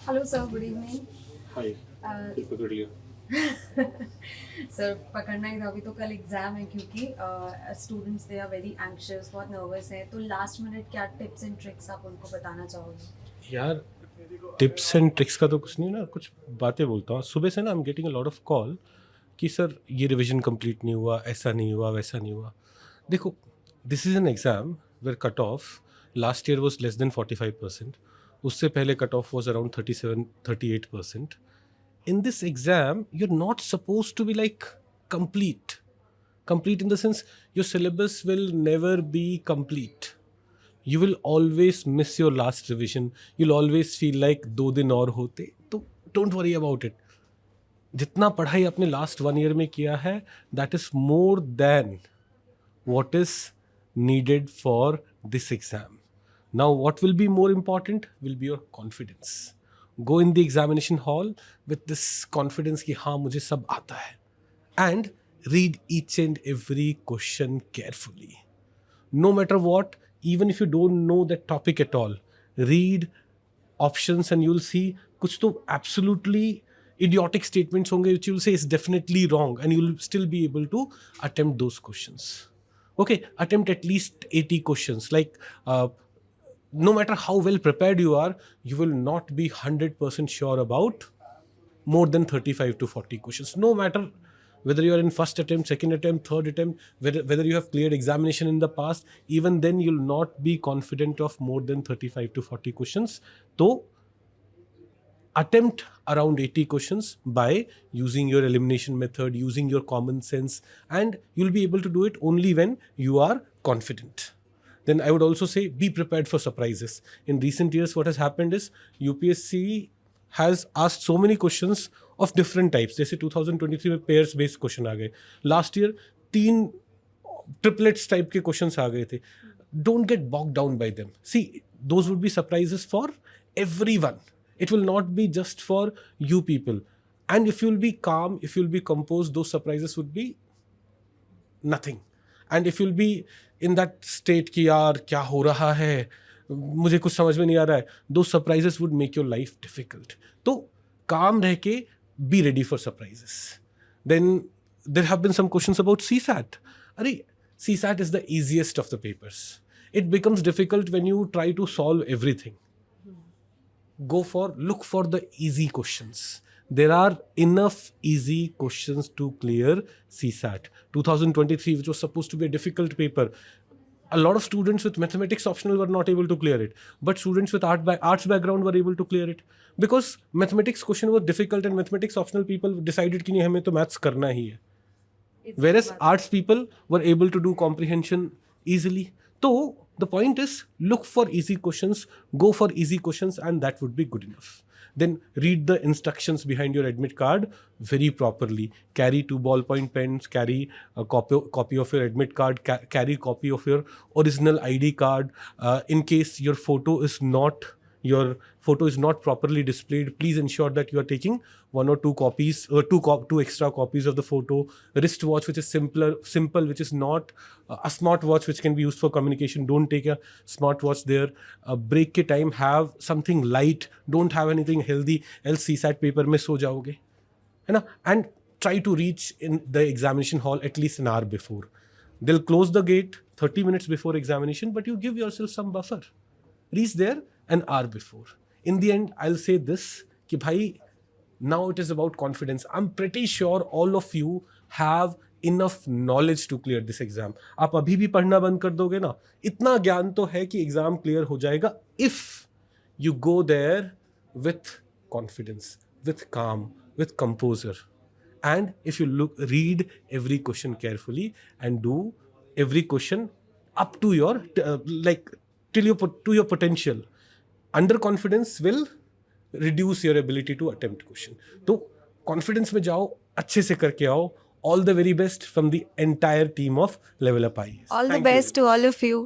Hello, sir. Good evening. हाय पकड़ लिया. Sir पकड़ना ही था, अभी तो कल एग्जाम है क्योंकि students they are very anxious, बहुत नर्वस हैं, तो लास्ट मिनट क्या टिप्स एंड ट्रिक्स आप उनको बताना चाहोगे? यार टिप्स एंड ट्रिक्स का तो कुछ नहीं ना, कुछ बातें बोलता हूँ. सुबह से ना I am getting a lot of call कि सर ये रिवीजन कंप्लीट नहीं हुआ, ऐसा नहीं हुआ, वैसा नहीं हुआ. देखो, this is an exam where cut off last year was less than 45%. उससे पहले cut off was around 37-38%. In this exam you're not supposed to be like complete in the sense your syllabus will never be complete. You will always miss your last revision. You'll always feel like 2 दिन और होते. तो don't worry about it. जितना पढ़ाई आपने last 1 year में किया है, that is more than what is needed for this exam. Now, what will be more important will be your confidence. Go in the examination hall with this confidence कि हाँ मुझे सब आता है, and read each and every question carefully. No matter what, even if you don't know that topic at all, read options and you'll see कुछ तो absolutely idiotic statements होंगे which you'll say is definitely wrong, and you'll still be able to attempt those questions. Okay, attempt at least 80 questions. Like no matter how well prepared you are, you will not be 100% sure about more than 35 to 40 questions. No matter whether you are in first attempt, second attempt, third attempt, whether you have cleared examination in the past, even then you'll not be confident of more than 35 to 40 questions. So attempt around 80 questions by using your elimination method, using your common sense, and you'll be able to do it only when you are confident. Then I would also say be prepared for surprises. In recent years, what has happened is UPSC has asked so many questions of different types. जैसे 2023 में pairs based question आ गए, last year 3 triplets type के questions आ गए थे. Don't get bogged down by them. See, those would be surprises for everyone. It will not be just for you people. And if you'll be calm, if you'll be composed, those surprises would be nothing. And if you'll be in that state कि यार क्या हो रहा है, मुझे कुछ समझ में नहीं आ रहा है, those surprises would make your life difficult. तो calm रह के be ready for surprises. Then there have been some questions about CSAT. अरे CSAT is the easiest of the papers. It becomes difficult when you try to solve everything. Look for the easy questions. There are enough easy questions to clear CSAT. 2023, which was supposed to be a difficult paper, a lot of students with mathematics optional were not able to clear it, but students with arts background were able to clear it because mathematics question was difficult and mathematics optional people decided कि नहीं हमें तो maths करना ही है. Whereas arts people were able to do comprehension easily. So the point is, look for easy questions, go for easy questions, and that would be good enough. Then read the instructions behind your admit card very properly. Carry 2 ballpoint pens, carry a copy of your admit card, carry copy of your original ID card. In case your photo is not properly displayed, please ensure that you are taking 1 or 2 copies, two extra copies of the photo. Wristwatch, which is simple, which is not a smartwatch, which can be used for communication. Don't take a smartwatch there. Break के time have something light. Don't have anything healthy, else CSAT paper में सो जाओगे, है ना? And try to reach in the examination hall at least an hour before. They'll close the gate 30 minutes before examination, but you give yourself some buffer. Reach there an hour before. In the end, I'll say this कि भाई, now it is about confidence. I'm pretty sure all of you have enough knowledge to clear this exam. आप अभी भी पढ़ना बंद कर दोगे ना, इतना ज्ञान तो है कि एग्जाम क्लियर हो जाएगा if you go there with confidence, with calm, with composure, and if you read every question carefully and do every question up to your like till you put to your potential. Underconfidence will reduce your ability to attempt question. तो confidence में जाओ, अच्छे से करके आओ. All the very best from the entire team of Level Up IAS. All the Thank you. best to all of you.